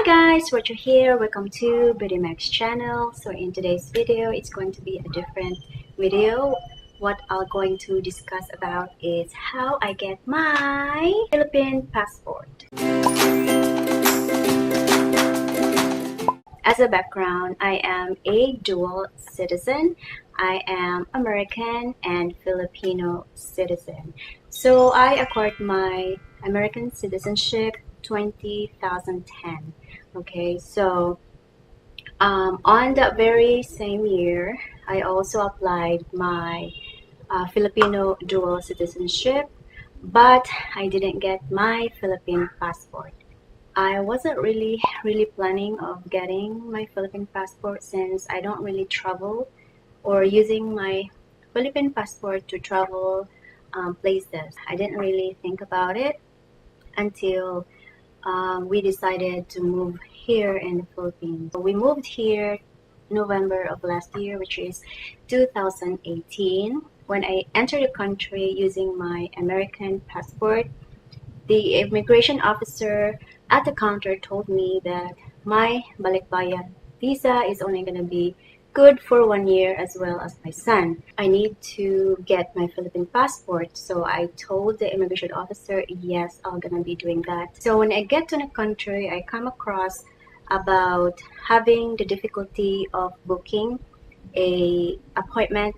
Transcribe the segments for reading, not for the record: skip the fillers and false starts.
guys, Roche here. Welcome to Beautymagz channel. So in today's video, it's going to be a different video. What I'm going to discuss about is how I get my Philippine passport. As a background, I am a dual citizen. I am American and Filipino citizen. So I acquired my American citizenship 2010. Okay, so on that very same year, I also applied my Filipino dual citizenship, but I didn't get my Philippine passport. I wasn't really planning of getting my Philippine passport since I don't really travel or using my Philippine passport to travel places. I didn't really think about it until we decided to move here in the Philippines. So we moved here November of last year, which is 2018. When I entered the country using my American passport, the immigration officer at the counter told me that my balikbayan visa is only going to be good for 1 year, as well as my son. I need to get my Philippine passport. So I told the immigration officer, yes, I'm gonna be doing that. So when I get to the country, I come across about having the difficulty of booking a appointment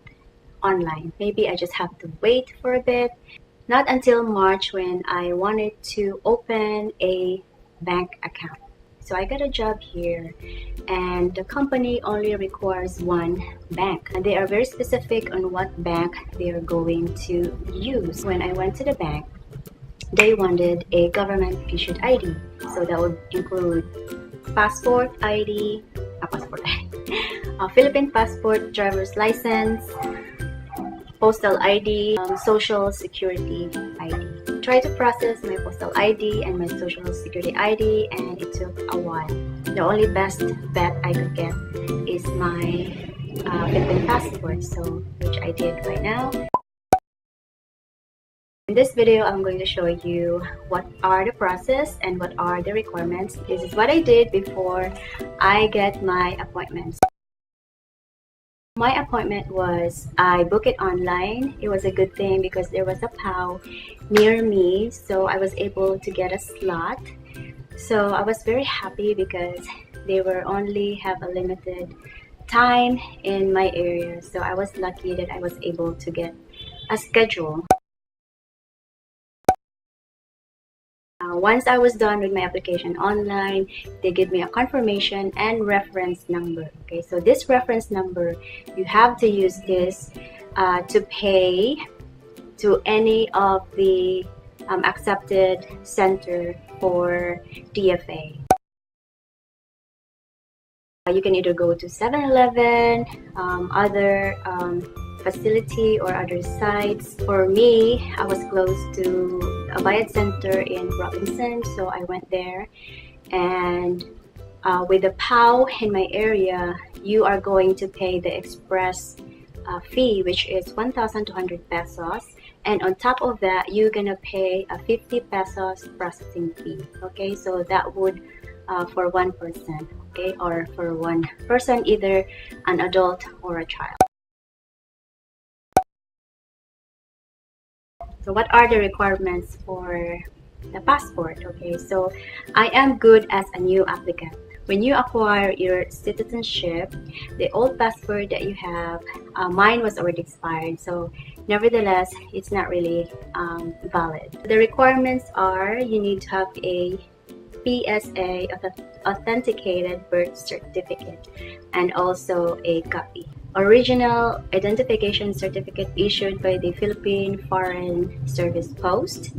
online. Maybe I just have to wait for a bit. Not until March when I wanted to open a bank account. So I got a job here, and the company only requires one bank, and they are very specific on what bank they are going to use. When I went to the bank, they wanted a government issued ID, so that would include passport ID, Philippine passport, driver's license, postal ID, social security ID. Try to process my postal ID and my social security ID, and it took a while. The only best bet I could get is my Philippine passport, so which I did right now. In this video, I'm going to show you what are the process and what are the requirements. This is what I did before I get my appointments. My appointment was, I booked it online. It was a good thing because there was a POW near me, so I was able to get a slot. So I was very happy because they were only have a limited time in my area. So I was lucky that I was able to get a schedule. Once I was done with my application online, they give me a confirmation and reference number. Okay, so this reference number, you have to use this to pay to any of the accepted center for DFA. You can either go to 7-Eleven, other facility or other sites. For me, I was close to a Bayad Center in Robinson, so I went there. And with the POW in my area, you are going to pay the express fee, which is 1,200 pesos. And on top of that, you're gonna pay a 50 pesos processing fee. Okay, so that would for one person, okay, or for one person, either an adult or a child. So what are the requirements for the passport? Okay, so I am good as a new applicant. When you acquire your citizenship, the old passport that you have, mine was already expired, so nevertheless, it's not really valid. The requirements are, you need to have a PSA authenticated birth certificate and also a copy. Original identification certificate issued by the Philippine Foreign Service Post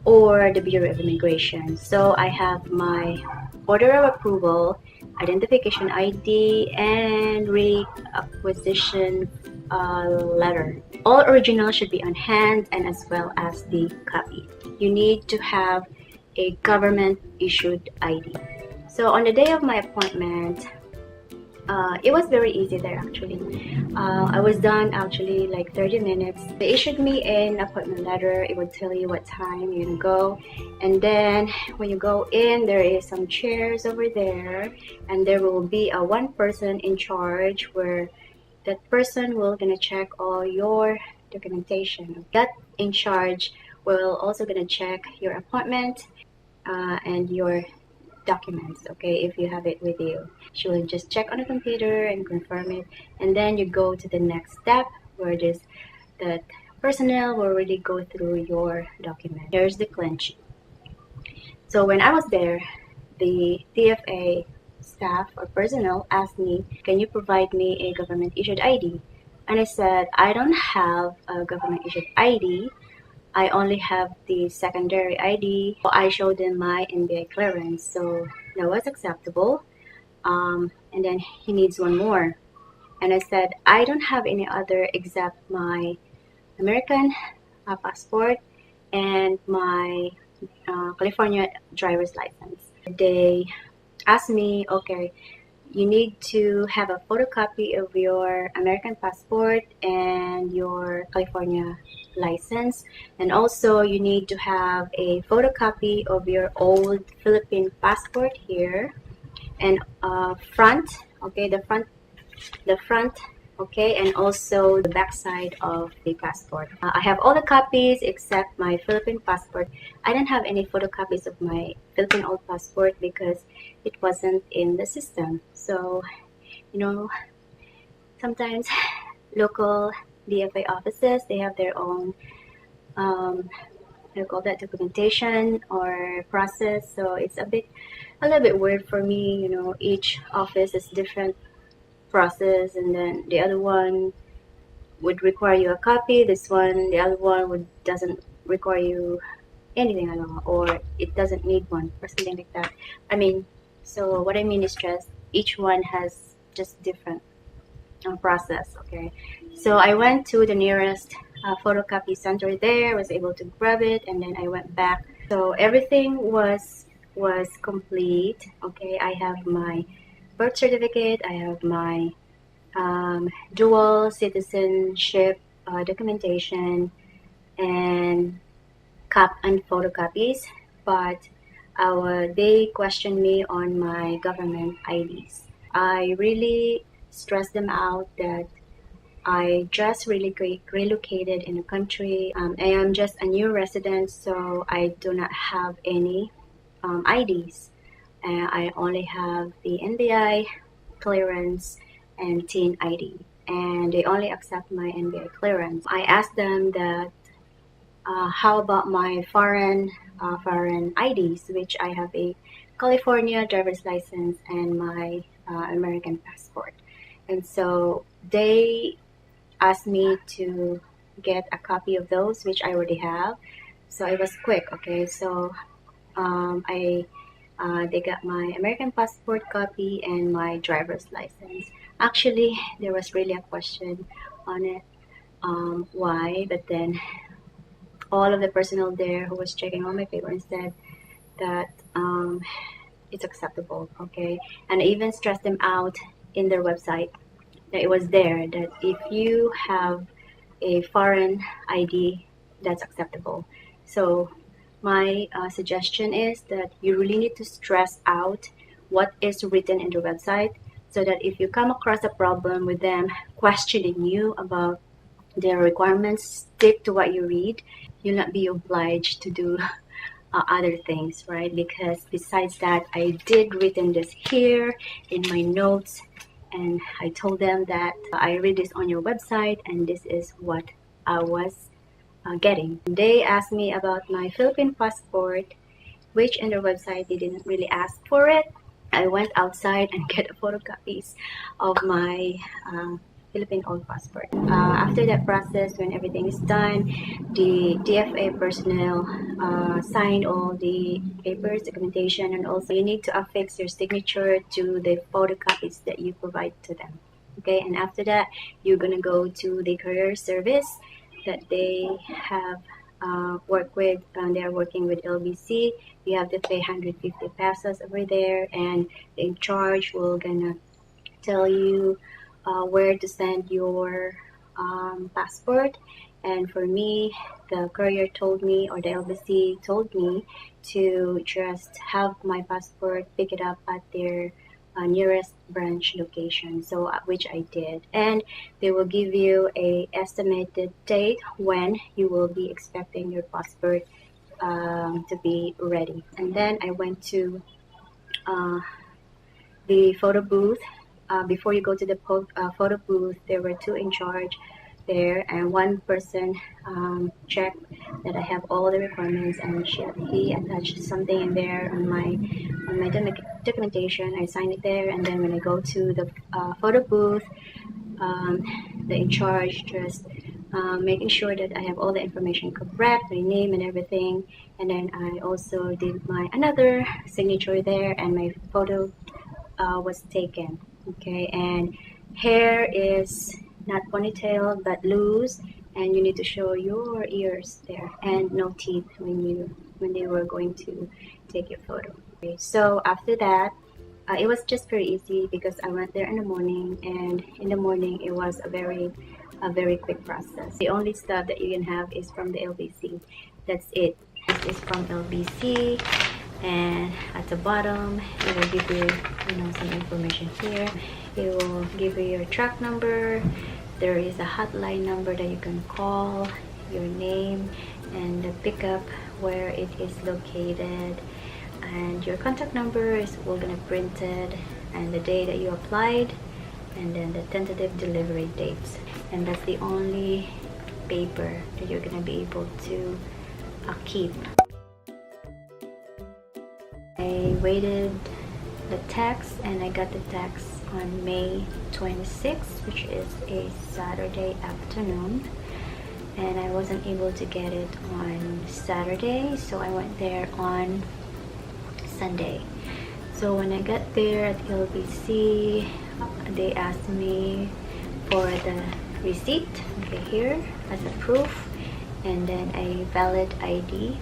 or the Bureau of Immigration. So I have my order of approval, identification ID, and reacquisition letter. All original should be on hand, and as well as the copy. You need to have a government issued ID. So on the day of my appointment, It was very easy there actually. I was done actually like 30 minutes. They issued me an appointment letter. It would tell you what time you're gonna go, and then when you go in, there is some chairs over there, and there will be a one person in charge where that person will gonna check all your documentation. That in charge will also gonna check your appointment and your documents, okay, if you have it with you. She will just check on the computer and confirm it, and then you go to the next step where this that personnel will already go through your document. Here's the clinch. So when I was there, the TFA staff or personnel asked me, can you provide me a government issued ID? And I said, I don't have a government issued ID. I only have the secondary ID. I showed them my NBA clearance, so that was acceptable. And then he needs one more. And I said, I don't have any other except my American passport and my California driver's license. They asked me, okay, you need to have a photocopy of your American passport and your California license, and also you need to have a photocopy of your old Philippine passport here, and front, okay, the front, okay, and also the back side of the passport. I have all the copies except my Philippine passport. I don't have any photocopies of my Philippine old passport because it wasn't in the system. So, you know, sometimes local DFA offices, they have their own they call that documentation or process. So it's a little bit weird for me. You know, each office is different process, and then the other one would require you a copy. This one, the other one doesn't require you anything at all, or it doesn't need one, or something like that. I mean, so what I mean is just each one has just different process. Okay, so I went to the nearest photocopy center there, was able to grab it, and then I went back. So everything was complete. Okay, I have my birth certificate, I have my dual citizenship documentation and photocopies, but they questioned me on my government IDs. I really stressed them out that I just relocated in the country. I am just a new resident, so I do not have any IDs. I only have the NBI clearance and teen ID, and they only accept my NBI clearance. I asked them that how about my foreign IDs, which I have a California driver's license and my American passport. And so they asked me to get a copy of those, which I already have. So it was quick. Okay, so they got my American passport copy and my driver's license. Actually, there was really a question on it, why, but then all of the personnel there who was checking all my papers said that it's acceptable, okay? And I even stressed them out in their website that it was there that if you have a foreign ID, that's acceptable. So my suggestion is that you really need to stress out what is written in the website, so that if you come across a problem with them questioning you about their requirements, stick to what you read. You'll not be obliged to do other things, right? Because besides that, I did written this here in my notes, and I told them that I read this on your website and this is what I was getting. They asked me about my Philippine passport, which in their website they didn't really ask for it. I went outside and get photocopies of my Philippine old passport. After that process, when everything is done, the DFA personnel signed all the papers, documentation, and also you need to affix your signature to the photocopies that you provide to them. Okay, and after that, you're gonna go to the career service that they have worked with. They are working with LBC. You have to pay 150 pesos over there, and the in charge will gonna tell you where to send your passport. And for me, the courier told me, or the LBC told me, to just have my passport pick it up at their nearest branch location, so which I did. And they will give you a estimated date when you will be expecting your passport to be ready. And then I went to the photo booth. Before you go to the photo booth, there were two in charge there, and one person checked that I have all the requirements, and he attached something in there on my documentation. I signed it there, and then when I go to the photo booth, the in charge just making sure that I have all the information correct, my name and everything. And then I also did my another signature there, and my photo was taken. Okay, and hair is not ponytail but loose, and you need to show your ears there, and no teeth when they were going to take your photo. Okay, so after that, it was just very easy because I went there in the morning, and in the morning it was a very quick process. The only stuff that you can have is from the LBC. That's it. This is from LBC, and at the bottom it will give you, some information here. It will give you your track number. There is a hotline number that you can call, your name, and the pickup where it is located, and your contact number is we're gonna print it, and the day that you applied, and then the tentative delivery dates. And that's the only paper that you're gonna be able to keep. I waited the text, and I got the text on May 26th, which is a Saturday afternoon, and I wasn't able to get it on Saturday, so I went there on Sunday. So when I got there at LBC, they asked me for the receipt, okay, here as a proof, and then a valid ID.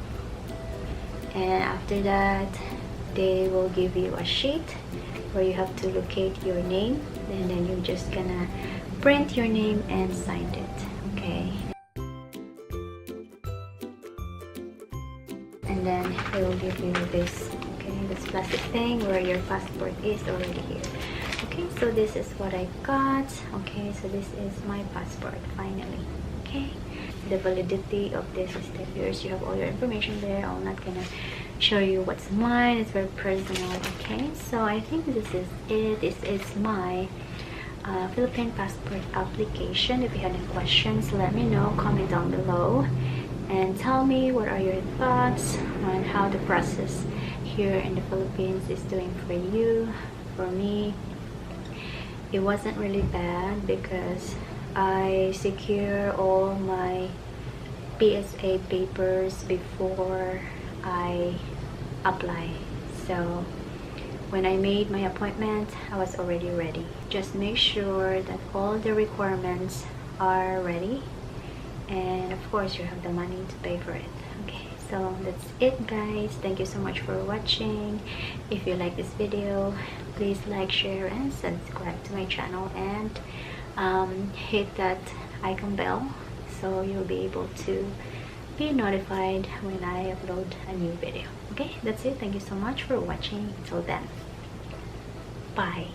And after that, they will give you a sheet where you have to locate your name, and then you're just gonna print your name and sign it. Okay, and then they will give you this, okay, this plastic thing where your passport is already here. Okay, so this is what I got. Okay, so this is my passport finally. Okay, the validity of this is 10 years. You have all your information there. I'm not gonna show you what's mine. It's very personal. Okay, so I think this is it. This is my Philippine passport application. If you have any questions, let me know. Comment down below and tell me what are your thoughts on how the process here in the Philippines is doing for you. For me, it wasn't really bad because I secure all my PSA papers before I apply. So when I made my appointment, I was already ready. Just make sure that all the requirements are ready, and of course you have the money to pay for it. Okay, so that's it, guys. Thank you so much for watching. If you like this video, please like, share, and subscribe to my channel, and hit that icon bell so you'll be able to be notified when I upload a new video. Okay, that's it. Thank you so much for watching. Until then, bye.